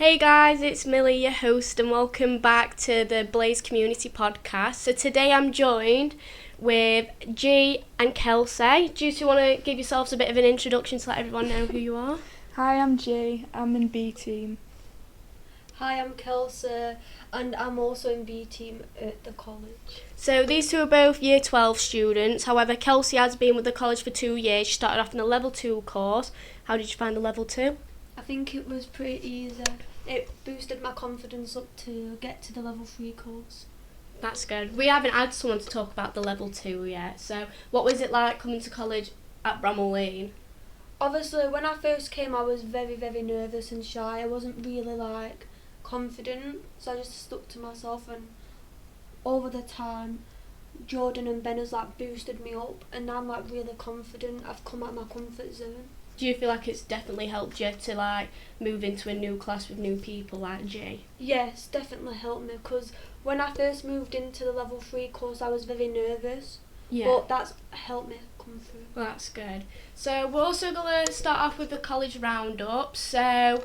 Hey guys, it's Millie, your host, and welcome back to the Blaze Community Podcast. So today I'm joined with G and Kelsey. Do you two want to give yourselves a bit of an introduction to let everyone know who you are? Hi, I'm G. I'm in B team. Hi, I'm Kelsey, and I'm also in B team at the college. So these two are both Year 12 students. However, Kelsey has been with the college for 2 years. She started off in the Level 2 course. How did you find the Level 2? I think it was pretty easy. It boosted my confidence up to get to the Level 3 course. That's good. We haven't had someone to talk about the Level 2 yet. So what was it like coming to college at Bramall Lane? Obviously, when I first came, I was very nervous and shy. I wasn't really, confident, so I just stuck to myself, and over the time, Jordan and Ben has, boosted me up, and now I'm, really confident. I've come out of my comfort zone. Do you feel like it's definitely helped you to move into a new class with new people like G? Yes, definitely helped me, because when I first moved into the Level 3 course, I was very nervous. Yeah. But that's helped me come through. Well, that's good. So we're also going to start off with the college roundup. So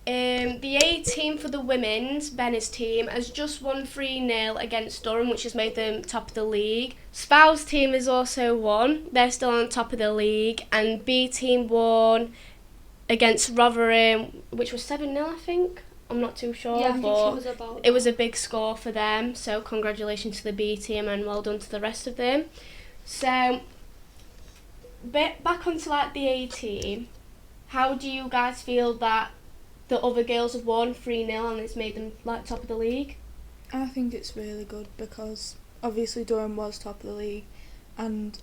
the A team for the women's, Ben's team, has just won 3-0 against Durham, which has made them top of the league. Spou's team has also won. They're still on top of the league. And B team won against Rotherham, which was 7-0, I think. I'm not too sure. Yeah, I think but it was about it was a big score for them. So congratulations to the B team and well done to the rest of them. So back onto the A team, how do you guys feel that the other girls have won 3-0 and it's made them top of the league? I think it's really good because obviously Durham was top of the league, and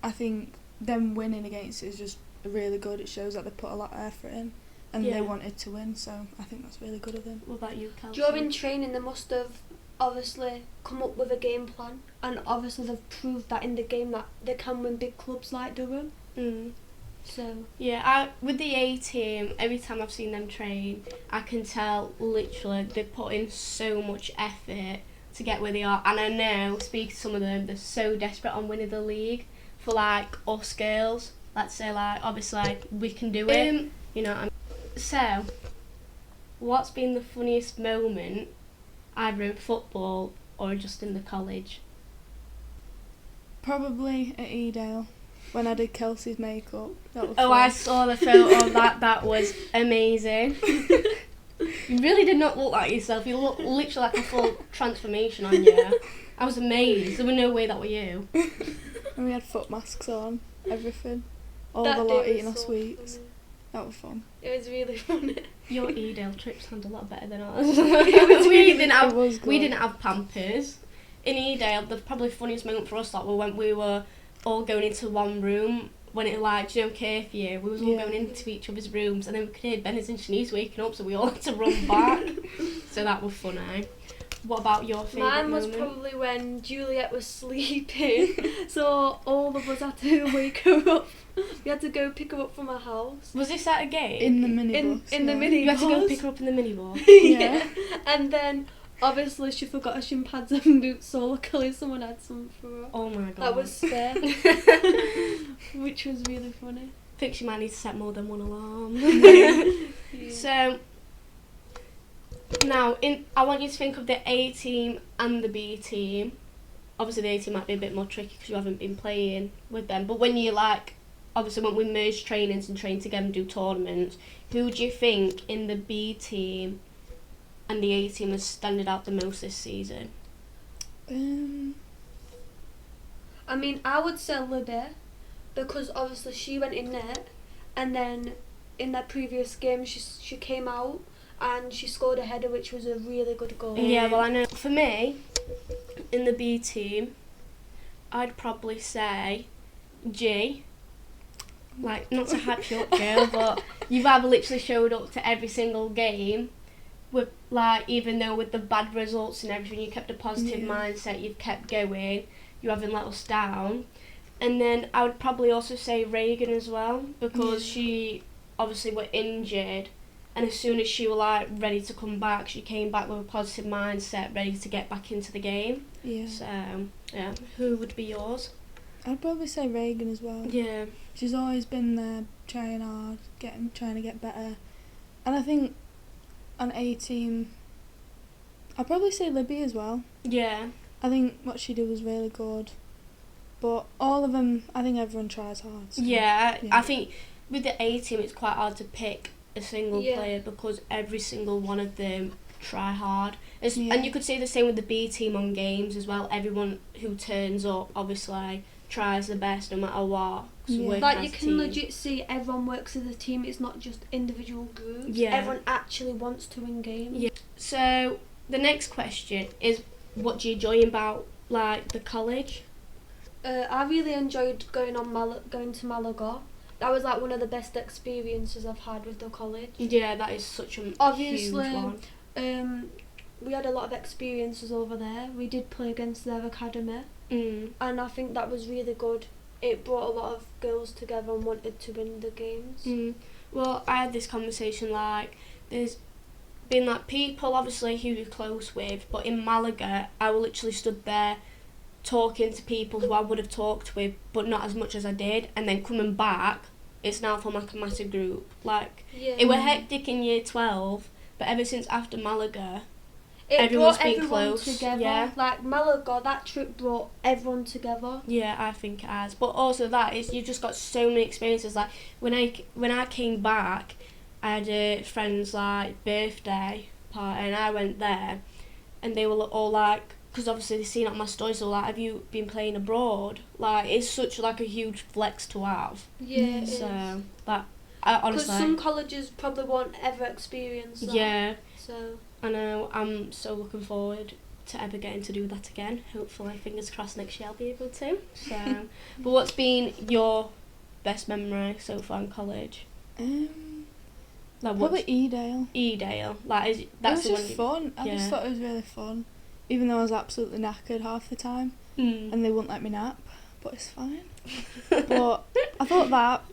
I think them winning against it is just really good. It shows that they put a lot of effort in and they wanted to win, so I think that's really good of them. What about you, Kelsey? During training, they must have obviously come up with a game plan, and obviously they've proved that in the game that they can win big clubs like Durham. So yeah, with the A team, every time I've seen them train, I can tell literally they put in so much effort to get where they are. And I know, speaking to some of them, they're so desperate on winning the league for us girls. Let's say obviously we can do it. You know what I mean? So, what's been the funniest moment, either in football or just in the college? Probably at Edale when I did Kelsey's makeup. That was Oh, fun. I saw the photo of that. That was amazing. You really did not look like yourself. You looked literally like a full transformation on you. I was amazed. There was no way that were you. And we had foot masks on, everything. All that the day lot was eating our so sweets. funny. That was fun. It was really funny. Your Edale trip sounded a lot better than ours. It was good. We didn't have Pampers. In Edale, the probably funniest moment for us was when we were all going into one room when it curfew. We was all going into each other's rooms, and then we could hear Ben's and Shanice waking up, so we all had to run back. So that was funny. What about your favourite Mine was moment? probably when Juliet was sleeping, so all of us had to wake her up. We had to go pick her up from her house. Was this at a game? In the minibus. In the minibus. You had to go pick her up in the minibus? Yeah. And then obviously she forgot her shin pads and boots, so luckily someone had some for her. Oh my god. That was spare. Which was really funny. Think she might need to set more than one alarm. Yeah. So now I want you to think of the A team and the B team. Obviously the A team might be a bit more tricky because you haven't been playing with them, but when you obviously when we merge trainings and train together and do tournaments, who do you think in the B team and the A team has standed out the most this season? I mean, I would say Libby, because obviously she went in net, and then in that previous game she came out and she scored a header, which was a really good goal. Yeah, well I know. For me, in the B team, I'd probably say G. Not to hype you up, girl, but you've either literally showed up to every single game with even though with the bad results and everything, you kept a positive mindset, you've kept going, you haven't let us down. And then I would probably also say Reagan as well, because she obviously were injured, and as soon as she were ready to come back, she came back with a positive mindset, ready to get back into the game. Yeah. So yeah, who would be yours? I'd probably say Reagan as well. Yeah. She's always been there, trying hard, trying to get better. And I think an A team, I'd probably say Libby as well. Yeah. I think what she did was really good. But all of them, I think everyone tries hard. So, Yeah, yeah. I think with the A team, it's quite hard to pick a single Yeah. player because every single one of them try hard. Yeah. And you could say the same with the B team on games as well. Everyone who turns up, obviously, tries the best no matter what. 'Cause Yeah. working Like as you a can team. legit see everyone works as a team. It's not just individual groups. Yeah. Everyone actually wants to win games. Yeah. So the next question is, what do you enjoy about like the college? I really enjoyed going to Malaga. That was like one of the best experiences I've had with the college. Yeah, that is such a Obviously, huge one. We had a lot of experiences over there. We did play against their academy, and I think that was really good. It brought a lot of girls together and wanted to win the games. Well, I had this conversation like there's been like people obviously who you're close with, but in Malaga I literally stood there talking to people who I would have talked with, but not as much as I did, and then coming back, it's now from like a massive group. Like Yeah. it were hectic in year 12, but ever since after Malaga, It everyone's brought been everyone close, together. yeah. Like Malaga, that trip brought everyone together. yeah, I think it has. But also that is you've just got so many experiences. Like when I came back, I had a friend's like birthday party, and I went there, and they were all like, because obviously they seen it on my story, so like, have you been playing abroad? Like it's such like a huge flex to have. Yeah. it So is. like I Because honestly, some colleges probably won't ever experience that. yeah, So I know. I'm so looking forward to ever getting to do that again. Hopefully, fingers crossed next year I'll be able to. So, but what's been your best memory so far in college? Like what? Probably E-Dale. E-Dale. Like that's it the was one. just fun. I just yeah. thought it was really fun. Even though I was absolutely knackered half the time Mm. and they wouldn't let me nap, but it's fine. But I thought that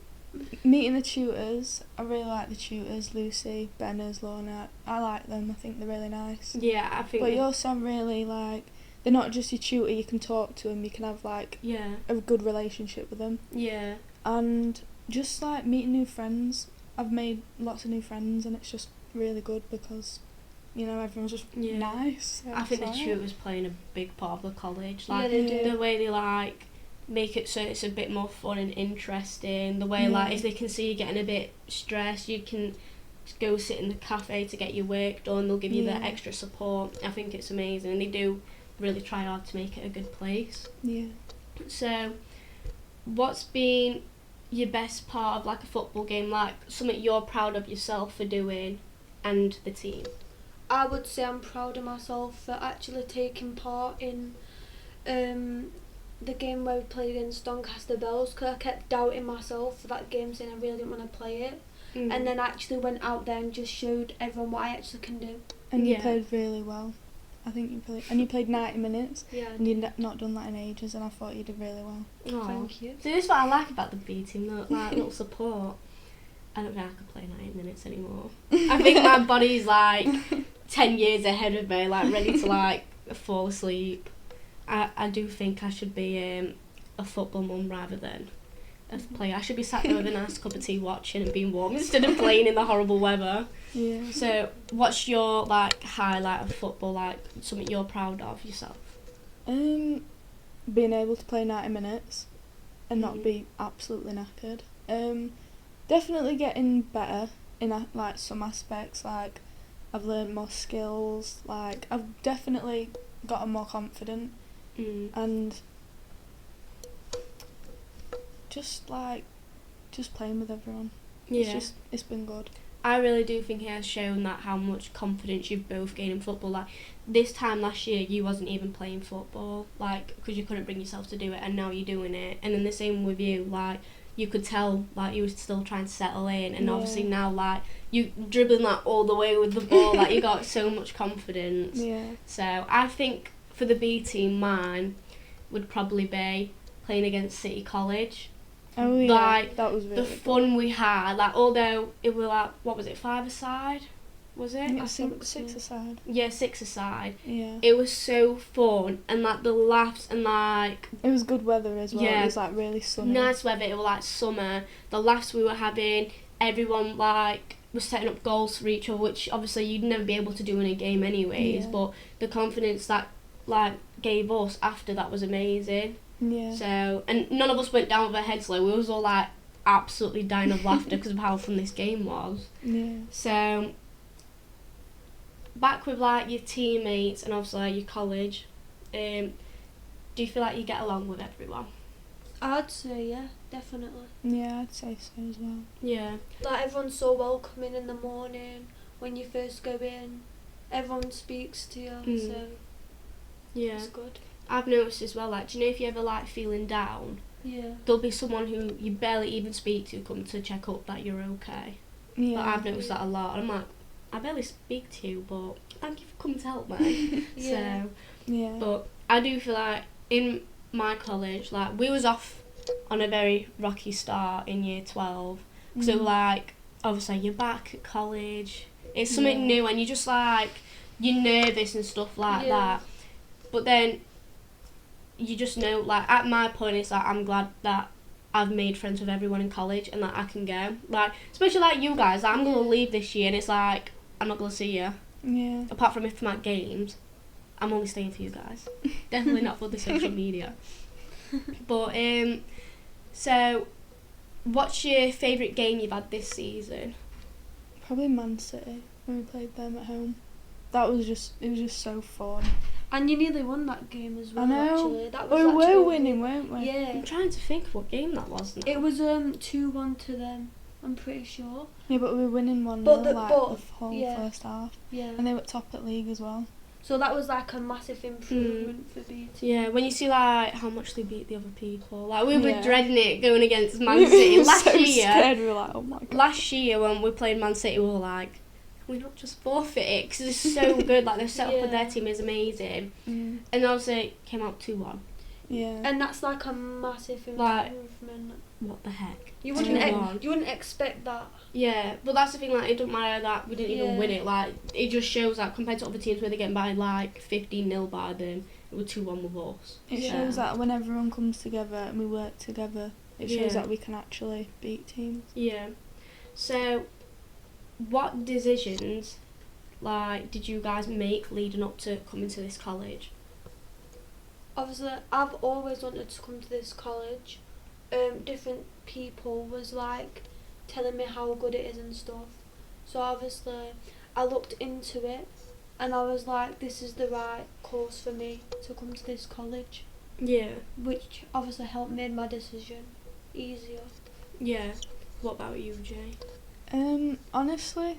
meeting the tutors, I really like the tutors, Lucy, Benners, Lorna. I like them. I think they're really nice. Yeah, I think. But you also really like, they're not just your tutor. You can talk to them. You can have like Yeah. a good relationship with them. Yeah. And just like meeting new friends. I've made lots of new friends, and it's just really good because, you know, everyone's just Yeah. nice. I think the outside. tutors playing a big part of the college. yeah, Like they do. the way they like make it so it's a bit more fun and interesting. The way like Yeah. if they can see you getting a bit stressed, you can go sit in the cafe to get your work done. They'll give you that Yeah. extra support. I think it's amazing, and they do really try hard to make it a good place. Yeah. So, what's been your best part of like a football game? Like something you're proud of yourself for doing, and the team. I would say I'm proud of myself for actually taking part in the game where we played against Doncaster Bells, because I kept doubting myself for that game, saying I really didn't want to play it, and then I actually went out there and just showed everyone what I actually can do. And you Yeah. played really well. I think you played 90 minutes, Yeah. and you'd not done that in ages, and I thought you did really well. Aw. Thank you. So this is what I like about the B team, though, like little support. I don't think I could play 90 minutes anymore. I think my body's like 10 years ahead of me, like ready to like fall asleep. I do think I should be a football mum rather than a player. I should be sat there with a nice cup of tea watching and being warm instead of playing in the horrible weather. Yeah. So what's your like highlight of football, like something you're proud of yourself? Being able to play 90 minutes and not Mhm. be absolutely knackered. Definitely getting better in like some aspects. Like I've learned more skills. Like I've definitely gotten more confident, and just playing with everyone. Yeah. It's been good. I really do think it has shown that how much confidence you've both gained in football. Like this time last year, you wasn't even playing football, like because you couldn't bring yourself to do it, and now you're doing it. And then the same with you, like you could tell, like you were still trying to settle in, and Yeah. obviously now, like you dribbling like all the way with the ball, like you got so much confidence. Yeah. So I think for the B team, mine would probably be playing against City College. Oh yeah. Like, that was really The fun we had, like although it was like, what was it, 5-a-side? Was good. I it? think I it's think six so. aside. Yeah, 6-a-side. Yeah. It was so fun, and like the laughs and like It was good weather as well. Yeah. It was like really sunny. nice weather. It was like summer. The laughs we were having, everyone like was setting up goals for each other, which obviously you'd never be able to do in a game anyways. Yeah. But the confidence that like gave us after that was amazing. Yeah. So, and none of us went down with our heads low. We was all like absolutely dying of laughter because of how fun this game was. Yeah. So, back with like your teammates and obviously like, your college, do you feel like you get along with everyone? I'd say yeah, definitely. Yeah, I'd say so as well. Yeah. Like everyone's so welcoming in the morning when you first go in. Everyone speaks to you, so Yeah. it's good. I've noticed as well, like, do you know if you ever like feeling down, Yeah. there'll be someone who you barely even speak to come to check up that you're okay. Yeah. But I've noticed that a lot. And I'm like, I barely speak to you, but thank you for coming to help me. Yeah. So, Yeah. but I do feel like in my college, like, we was off on a very rocky start in year 12. So, like, obviously you're back at college. It's something Yeah. new and you're just like, you're nervous and stuff like Yeah. that. But then you just know, like, at my point, it's like, I'm glad that I've made friends with everyone in college and that I can go. Like, especially like you guys, like, I'm going to leave this year and it's like, I'm not going to see you. Yeah. Apart from if I'm at games, I'm only staying for you guys. Definitely not for the social media. But, so, what's your favourite game you've had this season? Probably Man City when we played them at home. It was just so fun. And you nearly won that game as well. I know. Actually, that was We actually were winning, weren't we? Yeah. I'm trying to think of what game that was now. It was 2-1 to them. I'm pretty sure. Yeah, but we were winning 1-0 But like the- but- the whole yeah. first half, Yeah. and they were top at league as well. So that was like a massive improvement for BT. Yeah, when you see like how much they beat the other people, like we were Yeah. dreading it going against Man We City were last so year. scared. We were like, oh my god. Last year when we played Man City, we were like, can we not just forfeit it? Because they're so good. Like, their setup with their team is amazing. Mm, And obviously it came out 2-1. yeah. And that's like a massive Like- improvement. What the heck? You 2-1. you wouldn't expect that. Yeah, but that's the thing, like, it doesn't matter that we didn't even Yeah. win it. Like, it just shows that compared to other teams where they're getting by like 15-0 by them, it was 2-1 with us. It Yeah. shows that when everyone comes together and we work together, it shows Yeah. that we can actually beat teams. Yeah. So, what decisions, like, did you guys make leading up to coming to this college? Obviously, I've always wanted to come to this college. Different people was like telling me how good it is and stuff. So obviously, I looked into it, and I was like, this is the right course for me to come to this college, Yeah. which obviously helped make my decision easier. Yeah. What about you, Jay? Honestly,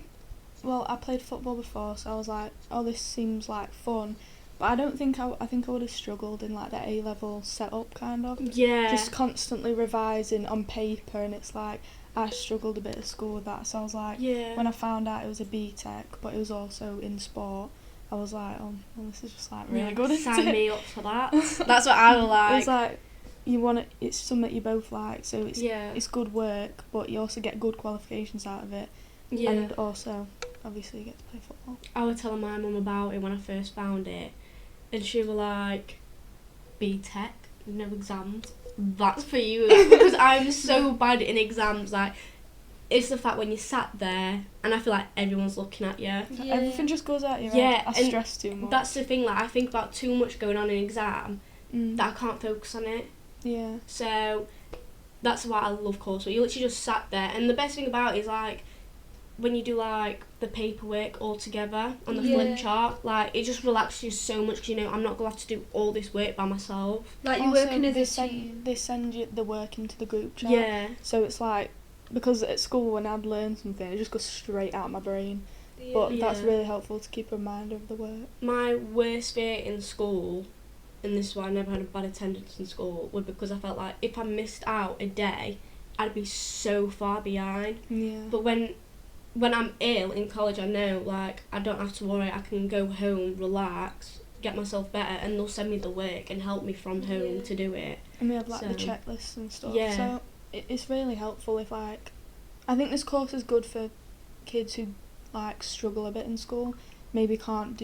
well, I played football before, so I was like, oh, this seems like fun. But I don't think I think I would have struggled in like the A-level setup kind of. Yeah. Just constantly revising on paper, and it's like I struggled a bit at school with that. So I was like, Yeah. when I found out it was a BTEC, but it was also in sport, I was like, oh, well, this is just like really good. isn't Sign it? me up for that. That's what I was like. It's like you want it. It's something you both like, so yeah. it's good work, but you also get good qualifications out of it, Yeah. and also obviously you get to play football. I was telling my mum about it when I first found it, and she was like, BTEC, no exams. That's for you. Because I'm so bad in exams. Like, it's the fact when you sat there, and I feel like everyone's looking at you. Yeah. Everything just goes out your Yeah, head. I and stress too much. That's the thing, like, I think about too much going on in an exam Mm. that I can't focus on it. Yeah. So that's why I love coursework. You literally just sat there, and the best thing about it is like when you do like the paperwork all together on the Yeah. flip chart, like it just relaxes you so much. 'Cause, you know, I'm not gonna have to do all this work by myself. Like you're Also, working as they a send, team. they send you the work into the group chat. Yeah, So it's like, because at school when I'd learn something, it just goes straight out of my brain. But that's Yeah. really helpful to keep a reminder of the work. my worst fear in school, and this is why I never had a bad attendance in school, was because I felt like if I missed out a day, I'd be so far behind. Yeah. But when I'm ill in college, I know, like, I don't have to worry. I can go home, relax, get myself better, and they'll send me the work and help me from home Yeah. to do it. And we have like the So, checklists and stuff. yeah. So it's really helpful if like, I think this course is good for kids who like struggle a bit in school, maybe can't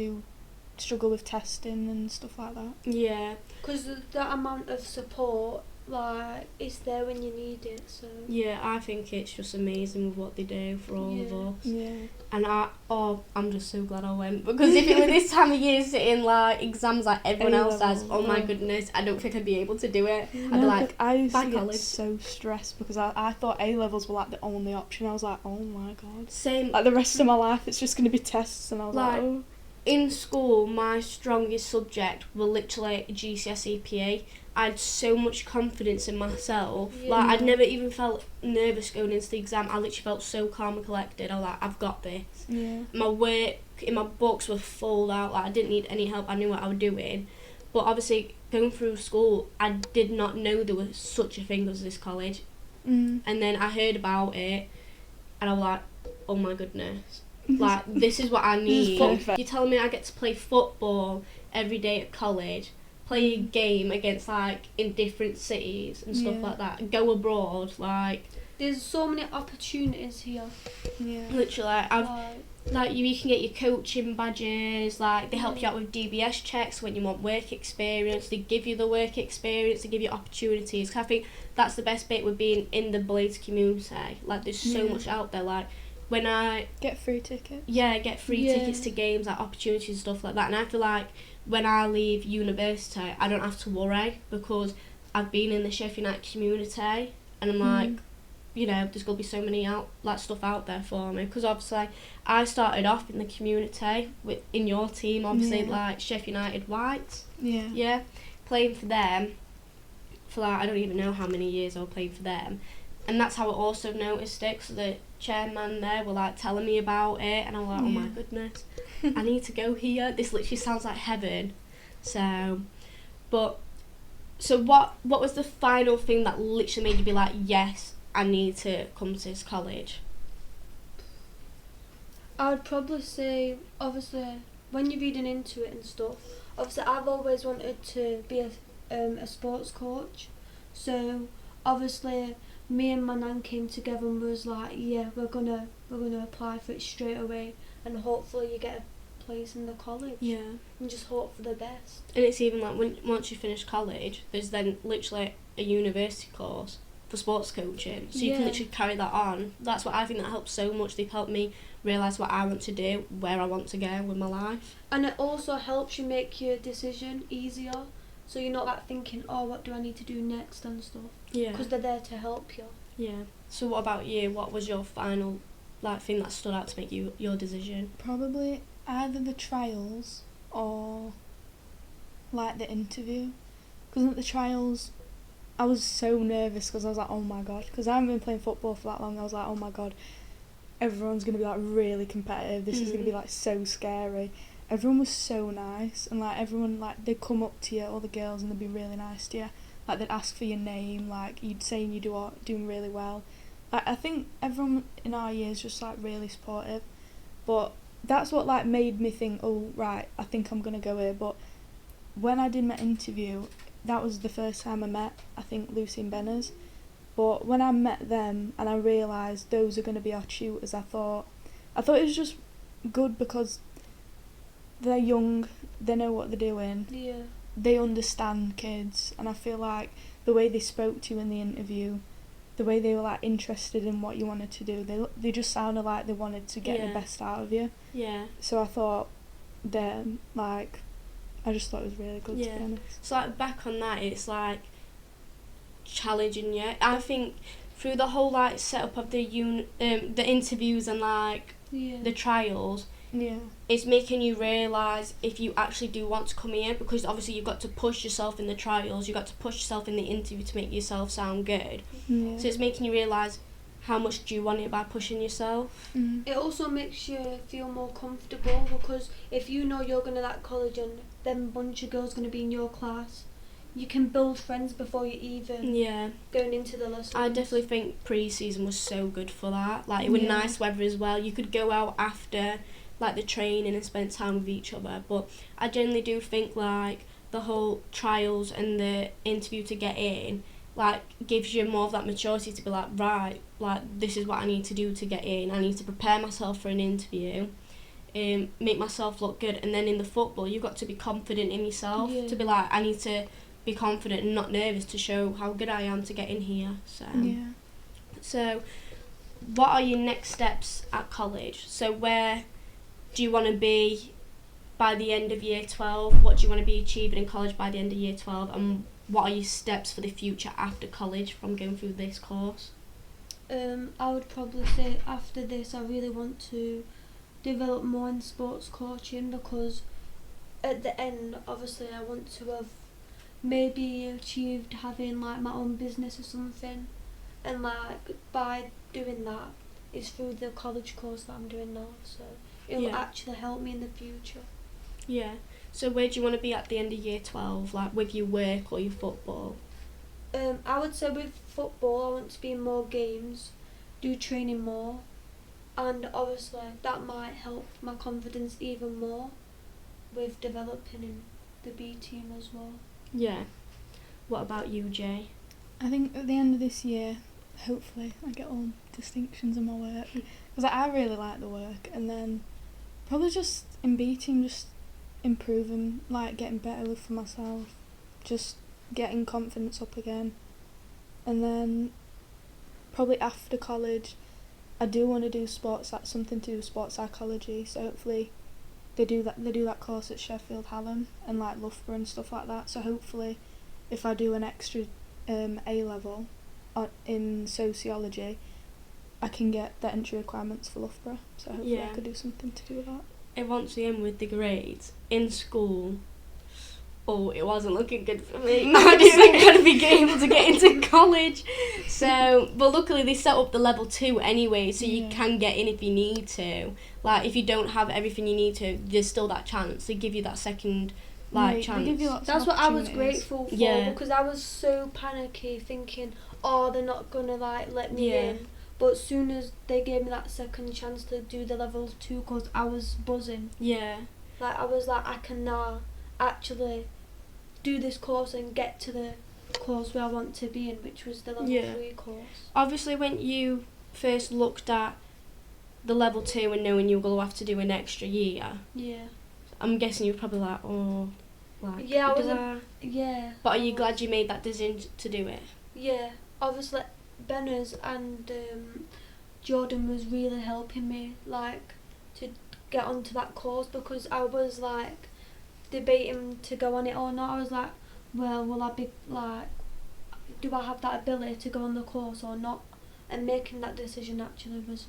struggle with testing and stuff like that. Yeah, Because that amount of support like it's there when you need it. So Yeah, I think it's just amazing with what they do for all of us. Yeah. And I'm just so glad I went, because if it were this time of year sitting like exams like everyone else does, A-levels, oh my oh. goodness, I don't think I'd be able to do it. I'd be No, like, I used by to get college. so stressed because I thought A-levels were like the only option. I was like, oh my god. same. Like the rest of my life it's just going to be tests, and I was like, Like, oh. In school, my strongest subject were literally GCSE PE. I had so much confidence in myself. Yeah. Like, I'd never even felt nervous going into the exam. I literally felt so calm and collected. I was like, I've got this. Yeah. My work in my books were full out. Like, I didn't need any help. I knew what I was doing. But obviously, going through school, I did not know there was such a thing as this college. Mm. And then I heard about it, and I was like, oh my goodness. Like, this is what I This is need. perfect. You're telling me I get to play football every day at college, play a game against, like, in different cities and stuff Yeah. like that, go abroad, like, there's so many opportunities here. Yeah. literally, you can get your coaching badges, like, they help you out with DBS checks when you want work experience, they give you the work experience, they give you opportunities. 'Cause I think that's the best bit with being in the Blades community. Like, there's so Yeah. much out there, like, when I Get free tickets. get free Yeah. tickets to games, like opportunities and stuff like that. And I feel like when I leave university, I don't have to worry, because I've been in the Sheffield United community, and I'm like, there's gonna be so many stuff out there for me. Because obviously, I started off in the community in your team, obviously, Yeah. like Sheffield United Whites, Yeah. playing for them for like I don't even know how many years I was playing for them. And that's how I also noticed it, because the chairman there were like telling me about it, and I was like, oh my Yeah. goodness, I need to go here. This literally sounds like heaven. So what was the final thing that literally made you be like, yes, I need to come to this college? I would probably say, obviously, when you're reading into it and stuff, obviously I've always wanted to be a sports coach. So obviously me and my nan came together and was like, yeah, we're gonna apply for it straight away, and hopefully you get a place in the college. Yeah. And just hope for the best. And it's even like once you finish college, there's then literally a university course for sports coaching, so you can Yeah. literally carry that on. That's what I think that helps so much. They've helped me realise what I want to do, where I want to go with my life. And it also helps you make your decision easier, so you're not like thinking, oh, what do I need to do next and stuff, Yeah. because they're there to help you. Yeah. So what about you? What was your final thing that stood out to make your decision? Probably either the trials or like the interview. Because at the trials, I was so nervous because I was like, oh my god. Because I haven't been playing football for that long. I was like, oh my god, everyone's going to be like really competitive. This is going to be like so scary. Everyone was so nice, and like everyone, like they'd come up to you, all the girls, and they'd be really nice to you. Like they'd ask for your name, like you'd say you doing really well. Like I think everyone in our year is just like really supportive. But that's what like made me think, oh right, I think I'm gonna go here. But when I did my interview, that was the first time I met, I think, Lucy and Benners. But when I met them and I realised those are gonna be our tutors, I thought it was just good because they're young, they know what they're doing, Yeah. they understand kids, and I feel like the way they spoke to you in the interview, the way they were like interested in what you wanted to do, they just sounded like they wanted to get the best out of you. Yeah. So I thought I just thought it was really good, to be honest. So like back on that, it's like challenging you. I think through the whole like setup of the interviews and like Yeah. the trials, Yeah. it's making you realise if you actually do want to come here, because obviously you've got to push yourself in the trials, you've got to push yourself in the interview to make yourself sound good. Yeah. So it's making you realise how much do you want it by pushing yourself. Mm. It also makes you feel more comfortable, because if you know you're gonna that college and them bunch of girls gonna be in your class, you can build friends before you even Yeah. going into the lessons. I definitely think pre-season was so good for that. Like, it was Yeah. nice weather as well. You could go out after like the training and spend time with each other. But I generally do think like the whole trials and the interview to get in like gives you more of that maturity to be like, right, like this is what I need to do to get in. I need to prepare myself for an interview, make myself look good, and then in the football you've got to be confident in yourself Yeah. to be like, I need to be confident and not nervous to show how good I am to get in here. So what are your next steps at college? So where do you want to be by the end of year 12? What do you want to be achieving in college by the end of year 12? And what are your steps for the future after college from going through this course? I would probably say after this I really want to develop more in sports coaching, because at the end obviously I want to have maybe achieved having like my own business or something, and like by doing that it's through the college course that I'm doing now, so it'll actually help me in the future. Yeah. So where do you want to be at the end of year 12, like with your work or your football? I would say with football I want to be in more games, do training more, and obviously that might help my confidence even more with developing in the B team as well. Yeah. What about you, Jay? I think at the end of this year, hopefully I get all distinctions in my work, because I really like the work, and then probably just in B team just improving, like getting better for myself, just getting confidence up again, and then probably after college I do want to do sports, that's something to do with sports psychology, so hopefully they do that course at Sheffield Hallam and like Loughborough and stuff like that, so hopefully if I do an extra A level in sociology I can get the entry requirements for Loughborough, so hopefully I could do something to do with that. Once again with the grades in school, it wasn't looking good for me. I didn't think I'd be able to get into college. So, but luckily they set up the level 2 anyway, so you can get in if you need to. Like if you don't have everything you need to, there's still that chance. They give you that second chance. They give you lots That's of what I was opportunities. grateful for, because I was so panicky thinking, they're not gonna like let me in. But as soon as they gave me that second chance to do the level 2 course, I was buzzing. Yeah. Like I was like, I can now actually do this course and get to the course where I want to be in, which was the level 3 course. Obviously when you first looked at the level 2 and knowing you were going to have to do an extra year, I'm guessing you were probably like, But are you glad you made that decision to do it? Yeah, obviously Benners and Jordan was really helping me like to get onto that course, because I was like debating to go on it or not. I was like, well, will I be like, do I have that ability to go on the course or not? And making that decision actually was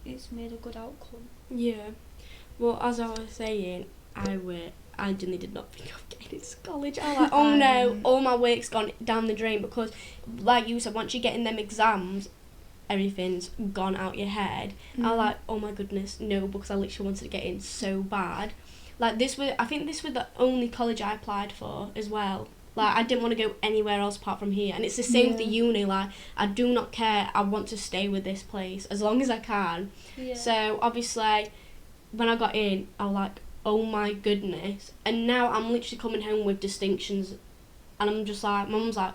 it's made a good outcome. Yeah. Well, as I was saying, I genuinely did not think of getting into college. I was like, oh no, all my work's gone down the drain, because, like you said, once you get in them exams, everything's gone out your head. I was like, oh my goodness, no, because I literally wanted to get in so bad. Like I think this was the only college I applied for as well. Like I didn't want to go anywhere else apart from here, and it's the same with the uni. Like I do not care. I want to stay with this place as long as I can. Yeah. So obviously, when I got in, I was like, oh my goodness. And now I'm literally coming home with distinctions, and I'm just like, Mum's like,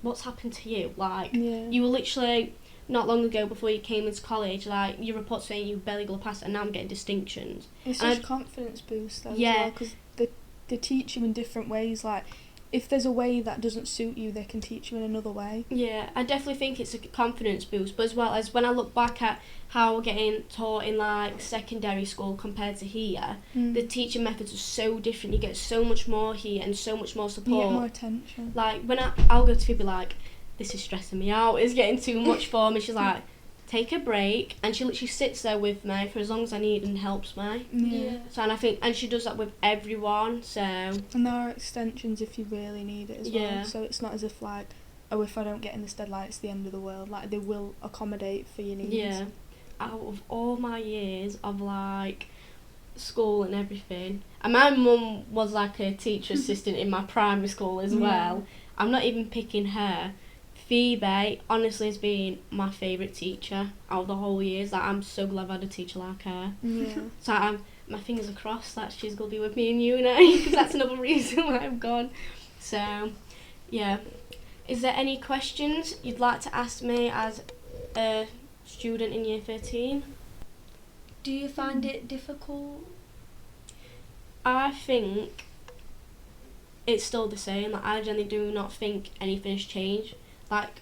what's happened to you? Like you were literally not long ago before you came into college, like your report's saying you barely going to pass, and now I'm getting distinctions. It's such a confidence boost though, as well, because they teach you in different ways. Like if there's a way that doesn't suit you, they can teach you in another way. Yeah, I definitely think it's a confidence boost, but as well as when I look back at how we're getting taught in like secondary school compared to here, the teaching methods are so different. You get so much more here and so much more support. You get more attention. Like when I'll go to people like, this is stressing me out, it's getting too much for me. She's like, take a break, and she literally sits there with me for as long as I need and helps me. Yeah. So, and I think, and she does that with everyone. So. And there are extensions if you really need it as well. So it's not as if like, if I don't get in this deadline, it's the end of the world. Like they will accommodate for your needs. Yeah. Out of all my years of like school and everything, and my mum was like a teacher assistant in my primary school as well. I'm not even picking her. Phoebe honestly has been my favourite teacher out of the whole years. Like I'm so glad I've had a teacher like her. Yeah. So my fingers are crossed that she's going to be with me in uni, because that's another reason why I've gone. So, yeah. Is there any questions you'd like to ask me as a student in year 13? Do you find it difficult? I think it's still the same. Like, I generally do not think anything has changed. Like,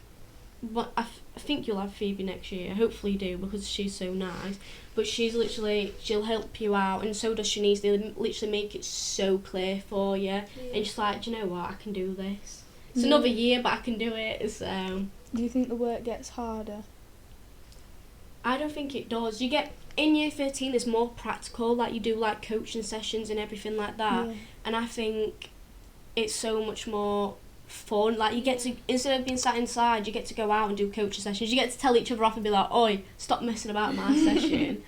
but I think you'll have Phoebe next year. Hopefully you do, because she's so nice. But she's literally, she'll help you out, and so does Shanice. They literally make it so clear for you. Yeah. And she's like, do you know what, I can do this. It's another year, but I can do it. So Do you think the work gets harder? I don't think it does. You get, in year 13, there's more practical. Like, you do, like, coaching sessions and everything like that. Yeah. And I think it's so much more fun. Like, you get to, instead of being sat inside, you get to go out and do coaching sessions. You get to tell each other off and be like, oi, stop messing about my session.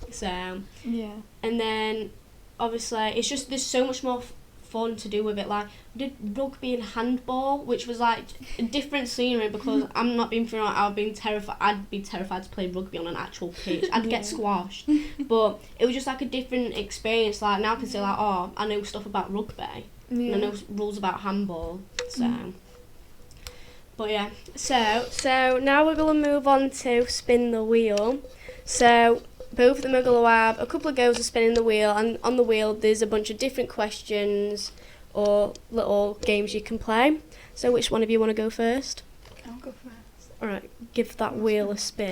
So, Yeah. and then obviously it's just, there's so much more fun to do with it. Like, we did rugby and handball, which was like a different scenery, because I'm not being thrown out. I'd be terrified to play rugby on an actual pitch. I'd get squashed. But it was just like a different experience. Like, now I can say like, oh, I know stuff about rugby. Yeah. And I know rules about handball. So but yeah, so now we're going to move on to spin the wheel. So both of them are going to have a couple of goes of spinning the wheel, and on the wheel there's a bunch of different questions or little games you can play. So which one of you want to go first? I'll go first. Alright, give that wheel a spin.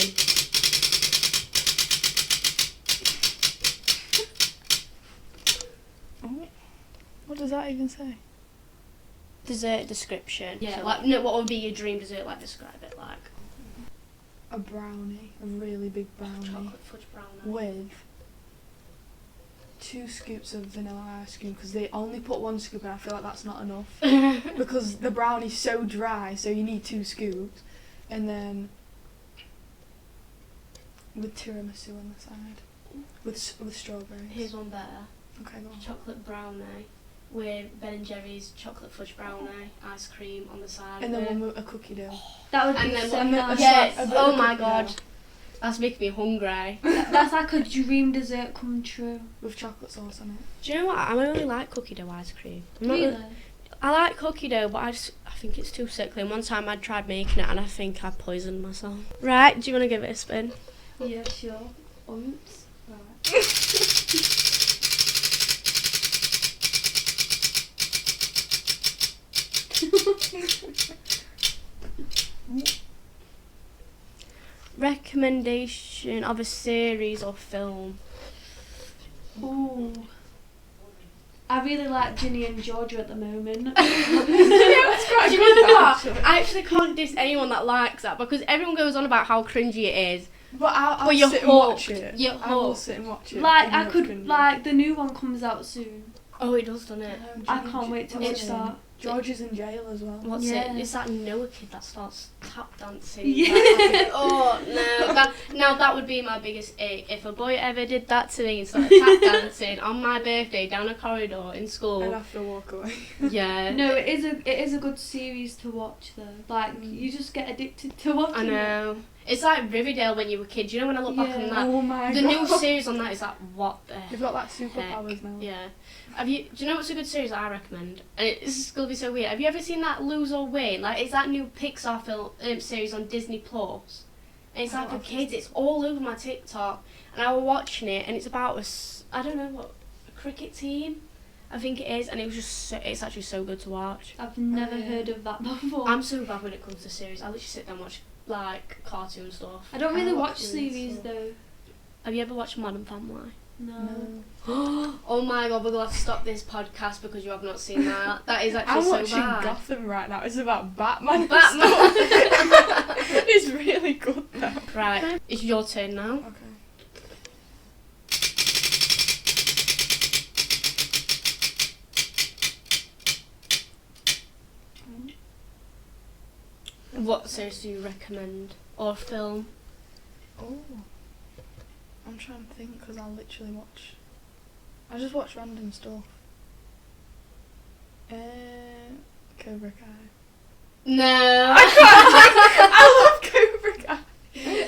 Oh, what does that even say? Dessert description. Yeah, So like, no, what would be your dream dessert? Like, describe it like. A brownie, a really big brownie, Chocolate fudge brownie. with 2 scoops of vanilla ice cream, because they only put 1 scoop and I feel like that's not enough. Because the brownie's so dry, so you need 2 scoops. And then with tiramisu on the side, with strawberries. Here's one better. Okay, go on. Chocolate brownie with Ben and Jerry's chocolate fudge brownie, ice cream on the side. And of then it. one with a cookie dough. That would And be then so one- nice. yes. a bit Oh of my cookie god. dough That's making me hungry. That's like a dream dessert come true. with chocolate sauce on it. Do you know what? I only like cookie dough ice cream. I'm not Really? I like cookie dough, but I think it's too sickly. And one time I tried making it and I think I poisoned myself. Right, do you want to give it a spin? Yeah, sure. Oops. Right. Recommendation of a series or film. Ooh. I really like Ginny and Georgia at the moment. Do you know what? I actually can't diss anyone that likes that, because everyone goes on about how cringy it is. But I'll But you're sit and watch hooked. it. You're I will hooked. sit and watch it. Like, even I though could, it's cringy. like, the new one comes out soon. Oh, it does, doesn't it? I can't wait to watch that. George is in jail as well. What's Yeah. it? It's that Noah kid that starts tap dancing. Yeah. Oh no! That would be my biggest ick. If a boy ever did that to me and started tap dancing on my birthday down a corridor in I'd school, have to walk away. yeah. No, it is a good series to watch though. Like you just get addicted to watching I know. It's like Riverdale when you were kids. You know, when I look back on that, Oh my the god. new series on that is like, what the They've got like heck? superpowers now. Yeah. Do you know what's a good series that I recommend? And it's gonna be so weird. Have you ever seen that Lose or Win? Like, it's that new Pixar film series on Disney Plus. And it's like for kids. It's all over my TikTok. And I was watching it, and it's about I don't know what, a cricket team, I think it is. And it was just it's actually so good to watch. I've never yeah. heard of that before. I'm so bad when it comes to series. I literally sit down and watch like cartoon stuff. I don't really I watch watch series it, though. Have you ever watched Modern Family? No. No. Oh my god, we're gonna have to stop this podcast because you have not seen that. That is I'm actually so watching bad. Gotham right now. It's about Batman. and Batman. stuff. It's really good though. Right, it's your turn now. Okay. What series do you recommend? Or film? Oh. I'm trying to think because I'll literally watch. I just watch random stuff. Cobra Kai. No. I love Cobra Kai.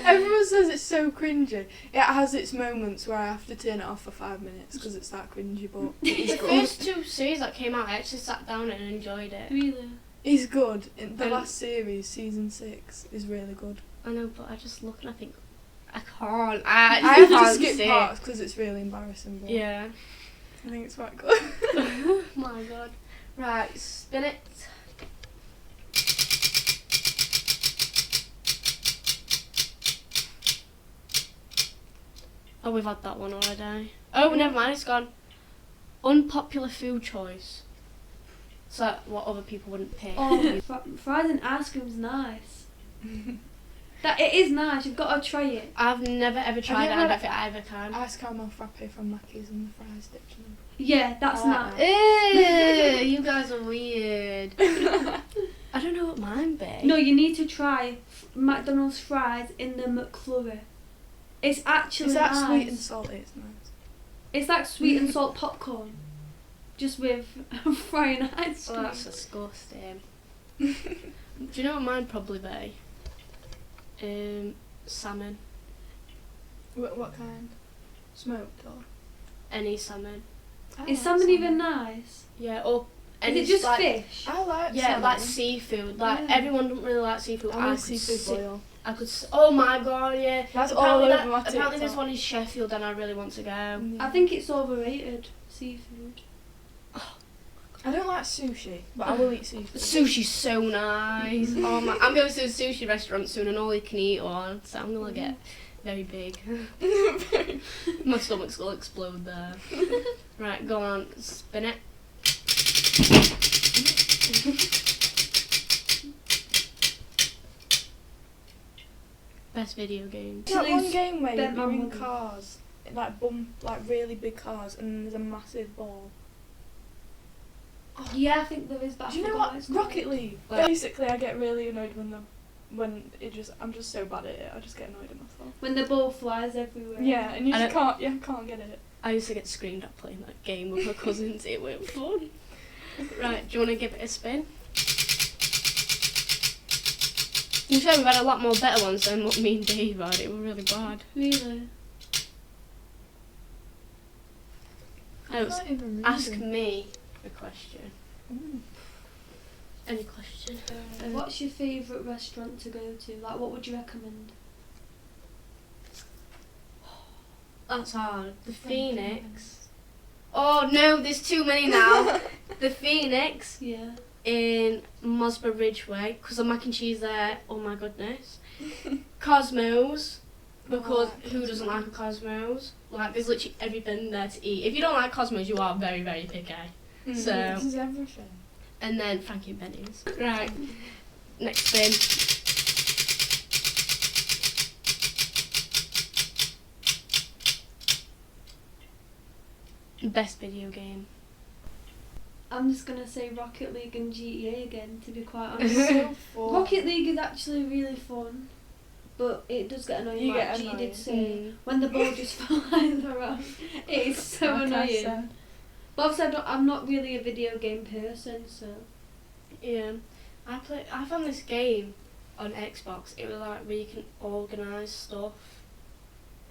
Everyone says it's so cringy. It has its moments where I have to turn it off for 5 minutes because it's that cringy, but it's The good. first 2 series that came out, I actually sat down and enjoyed it. Really? He's good. The And- last series, season 6, is really good. I know, but I just look and I think, I can't. I I have to can't skip see parts because it's really embarrassing, but it. Yeah. I think it's quite good. Oh my god. Right, spin it. Oh, we've had that one already. Oh, never mind, it's gone. Unpopular food choice. So, what other people wouldn't pick. Oh, fries and ice cream's nice. That it is nice. You've got to try it. I've never ever tried it, you and I had don't think I ever can. Ice caramel frappe from Mackey's and the fries dipped in them. Yeah, that's I like nice. Ew, you guys are weird. I don't know what mine be. No, you need to try McDonald's fries in the McFlurry. It's actually Is that nice. sweet and salty? It's nice. It's like sweet and salt popcorn, just with frying ice Oh, cream. that's disgusting. Do you know what mine probably be? Salmon. What kind? Smoked or? Any salmon. I Is like salmon even nice? Yeah, or Is any it just like, fish? I like Yeah, salmon. like seafood. Like Yeah. everyone doesn't really like seafood. I like could seafood sit- boil. I could. Oh my god, yeah. That's apparently all over my apparently there's TikTok. one in Sheffield, and I really want to go. Yeah. I think it's overrated, seafood. I don't like sushi, but I will eat seafood. Sushi's so nice. Oh my! I'm going to a sushi restaurant soon, and all you can eat one. So I'm gonna get very big. My stomach's gonna explode there. Right, go on, spin it. Best video game. That one Actually, game where spent my you're in money. cars, like really big cars, and there's a massive ball. Yeah, I think there is, but Do you I know forgot what? it's called. Rocket League. Like- Basically, I get really annoyed I'm just so bad at it. I just get annoyed at myself. When the ball flies everywhere. Yeah, and you I just can't get it. I used to get screamed at playing that game with my cousins. It was fun. Right, do you want to give it a spin? To be fair, we've had a lot more better ones than what me and Dave had. It was really bad. Really? Oh, ask me a question. Mm. Any question? What's your favourite restaurant to go to? Like, what would you recommend? That's hard. The Phoenix. Oh no, there's too many now. The Phoenix Yeah. in Mosborough Ridgeway, because the mac and cheese there, oh my goodness. Cosmos, because who doesn't like a Cosmos? Like, there's literally everything there to eat. If you don't like Cosmos, you are very, very picky. So- This is everything. And then Frankie and Benny's. Right, next spin. Best video game. I'm just gonna say Rocket League and GTA again, to be quite It's honest. so fun. Rocket League is actually really fun, but it does get annoying. You like get G annoyed. did say, Mm. when the ball just flies around, it is so Like I annoying. said. But obviously, I'm not really a video game person, so Yeah, I found this game on Xbox. It was like where you can organise stuff.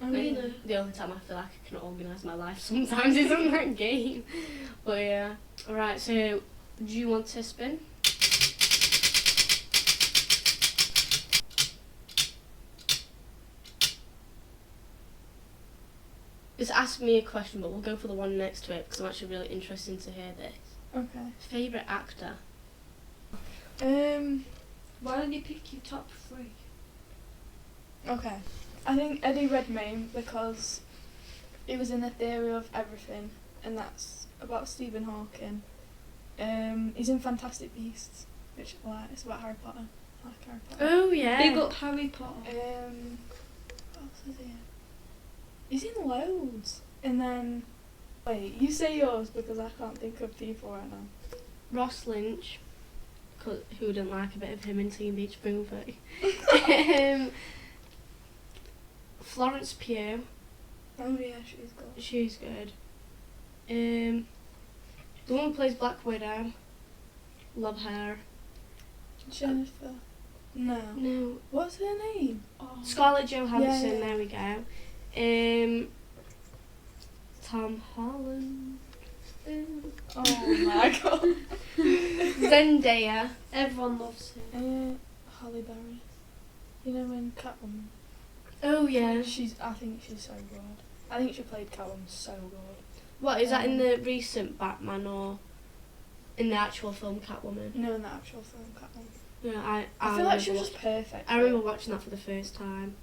Oh, And really? the only time I feel like I can organise my life sometimes is on that game. But yeah. Alright, so do you want to spin? It's ask me a question, but we'll go for the one next to it because I'm actually really interested to hear this. Okay. Favourite actor? why don't you pick your top 3? Okay. I think Eddie Redmayne, because he was in A Theory of Everything, and that's about Stephen Hawking. He's in Fantastic Beasts, which I like. It's about Harry Potter. I like Harry Potter. Oh yeah. Big up Harry Potter. What else is he in? He's in loads. And then, wait, you say yours because I can't think of people right now. Ross Lynch, 'cause who didn't like a bit of him in Teen Beach Movie? Florence Pugh, Oh yeah, she's good. she's good. The one who plays Black Widow, love her. Jennifer. No. No, What's her name? Oh. Scarlett Johansson. Yeah. There we go. Tom Holland. Oh my god. Zendaya. Everyone loves him. Holly Berry. You know in Catwoman? Oh yeah. I think she's so good. I think she played Catwoman so good. What is that in the recent Batman or In the actual film, Catwoman. No, in the actual film, Catwoman. Yeah, I feel like she was remember just perfect. I remember watching that for the first time.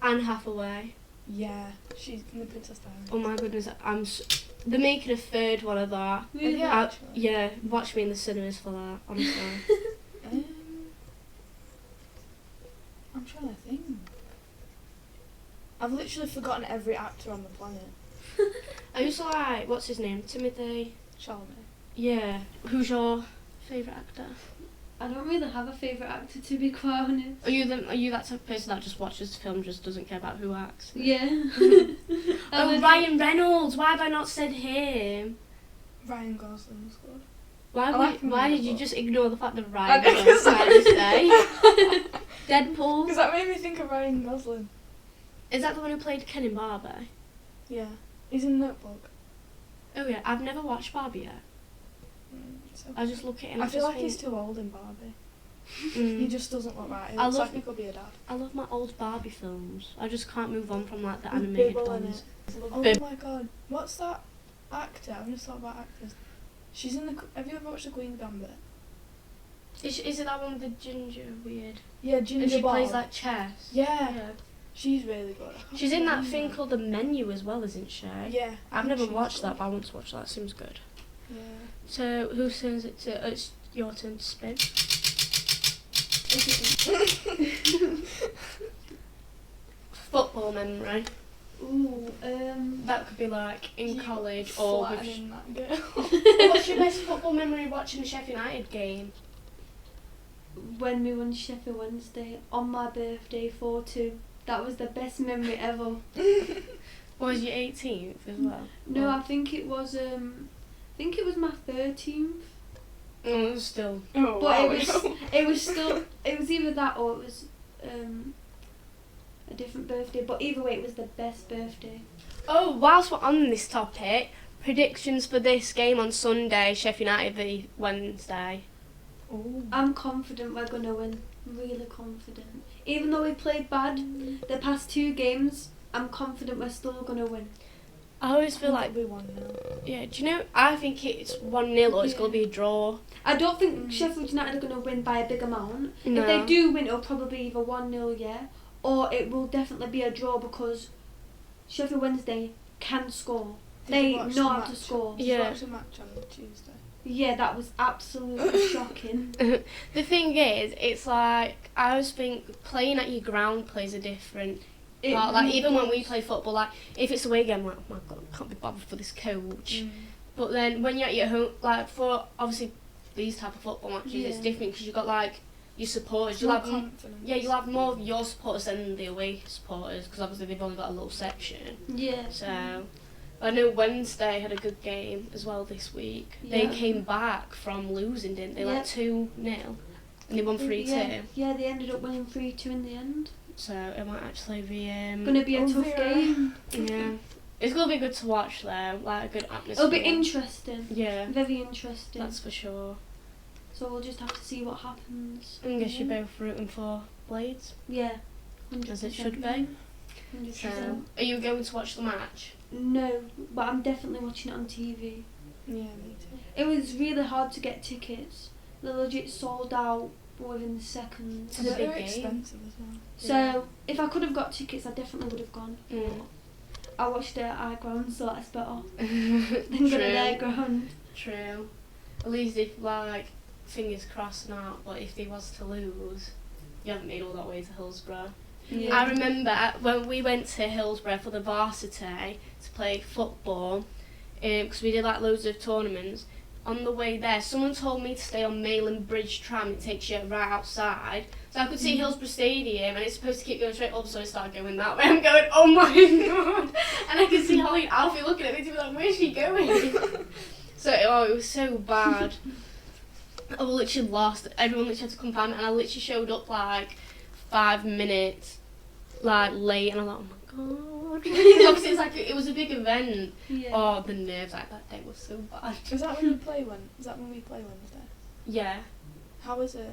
Anne Hathaway. Yeah, she's in the Princess Diaries. Oh my goodness, they're making a third one of that. Really? Yeah, actually. Yeah, watch me in the cinemas for that, honestly. Um, I'm trying to think. I've literally forgotten every actor on the planet. I used to like, what's his name? Timothy. Chalamet. Yeah. Who's your favourite actor? I don't really have a favourite actor, to be quite honest. Are you that type of person that just watches the film, just doesn't care about who acts? Yeah. Oh, Ryan Reynolds! Why have I not said him? Ryan Gosling was good. Why did you just ignore the fact that I Ryan think Reynolds it's- had to say? Deadpool. Because that made me think of Ryan Gosling. Is that the one who played Ken in Barbie? Yeah. He's in Notebook. Oh yeah, I've never watched Barbie yet. So I just look at him. I and feel just like he's think, too old in Barbie. mm. He just doesn't look right. He I looks love- like he could be a dad. I love my old Barbie films. I just can't move on from like the With animated Bibble in ones. Oh Bib- my god, what's that actor? I've just thought about actors. She's in the. Have you ever watched The Queen's Gambit? Is it that one with the ginger weird? Yeah, And Ginger she Bob. plays like chess. Yeah, she's really good. I can't She's in that remember. thing called The Menu as well, isn't she? Yeah, I I've think never she's watched good. that, but I want to watch that. It seems good. Yeah. So who turns it to? It's your turn to spin. Football memory. Ooh, That could be like in Keep college or with. flattening that girl. What's your best football memory watching a Sheffield United game? when we won Sheffield Wednesday on my birthday 4-2. That was the best memory ever. Was your 18th as well? No, Or- I think it was my 13th. Oh, it was still. Oh, But wow. it was either that or it was a different birthday. But either way, it was the best birthday. Oh, whilst we're on this topic, predictions for this game on Sunday, Sheffield United v Wednesday. Ooh. I'm confident we're gonna win. Really confident. Even though we played bad the past 2 games, I'm confident we're still gonna win. I always feel like, we won now. yeah, do you know, I think it's 1-0 or it's Yeah. going to be a draw. I don't think Sheffield United are gonna win by a big amount. No. If they do win, it'll probably be either 1-0, yeah, or it will definitely be a draw because Sheffield Wednesday can score. Did They you watch know the how to match? score. Did you Yeah. watch the match on Tuesday? Yeah, that was absolutely shocking. The thing is, it's like, I always think playing at your ground plays a different part. Like, really even when we does. play football, like, if it's away game, I'm like, oh my god, I can't be bothered for this coach. But then when you're at your home, like, for obviously these type of football matches, it's Yeah. different because you've got, like, your supporters. You'll More have, confidence. yeah, you'll have more of your supporters than the away supporters because obviously they've only got a little section. Yeah. So, I know Wednesday had a good game as well this week. They Yeah. came back from losing, didn't they? Yeah. Like 2-0, and they won 3-2. Yeah, they ended up winning 3-2 in the end. So it might actually be Gonna be a Oh, tough Vera. game. yeah. It's gonna be good to watch though, like a good atmosphere. It'll be interesting. Yeah, Very interesting. that's for sure. So we'll just have to see what happens. I guess you're both rooting for Blades, Yeah. 100%. as it should be. 100%. So, are you going to watch the match? No, but I'm definitely watching it on TV. Yeah, me too. It was really hard to get tickets. They legit sold out within seconds. It's a big They're game. expensive as well. So if I could have got tickets, I definitely would have gone. Mm. I watched it at High Ground, so that's better True. than going to their ground. True. At least if, like, fingers crossed now, but if they was to lose, you haven't made all that way to Hillsborough. Yeah. I remember when we went to Hillsborough for the varsity to play football, because we did like loads of tournaments. On the way there, someone told me to stay on Mayland Bridge tram. It takes you right outside, so I could see Hillsborough Stadium, and it's supposed to keep going straight up. So I started going that way. I'm going, oh my god! And I could see Holly and Alfie looking at me to be like, where's she going? So it was so bad. I was literally lost. Everyone literally had to come find me, and I literally showed up like 5 minutes like late, and I'm like, oh my god. Because obviously it was a big event. Yeah. Oh, the nerves like that day was so bad. Is that when you play Is that when we play Wednesday? Yeah. How is it?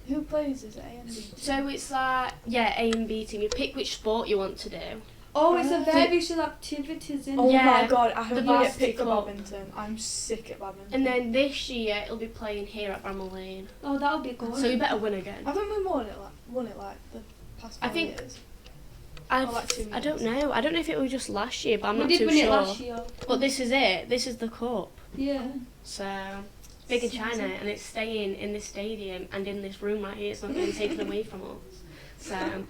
Who plays? Is it A and B? So it's like, yeah, A and B team. You pick which sport you want to do. Oh, it's a Oh. various activities in Oh it. Yeah, my god, I hope the we get varsity picked for cup. badminton. I'm sick at badminton. And then this year it'll be playing here at Bramall Lane. Oh, that'll be good. So you better win again. Haven't we won it like the past 4 I think- years? I've, like 2 I don't know. I don't know if it was just last year, but I'm we not did too win sure. it last year. But this is it. This is the cup. Yeah. So big in China, and it's staying in this stadium and in this room right here. It's not getting taken away from us. So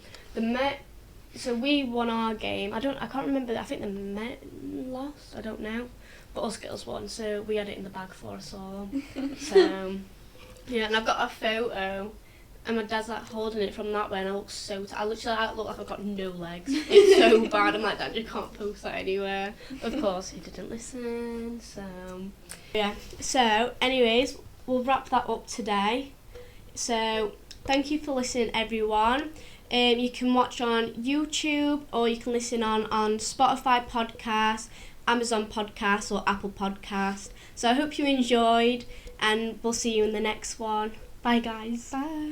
so we won our game. I can't remember. I think the Met lost. I don't know. But us girls won, so we had it in the bag for us all. So yeah, and I've got a photo. And my dad's like holding it from that way, and I look I look like I've got no legs. It's so bad. I'm like, Dad, you can't post that anywhere. Of course, he didn't listen. So yeah. So, anyways, we'll wrap that up today. So, thank you for listening, everyone. You can watch on YouTube, or you can listen on Spotify podcast, Amazon podcast, or Apple podcast. So I hope you enjoyed, and we'll see you in the next one. Bye, guys. Bye.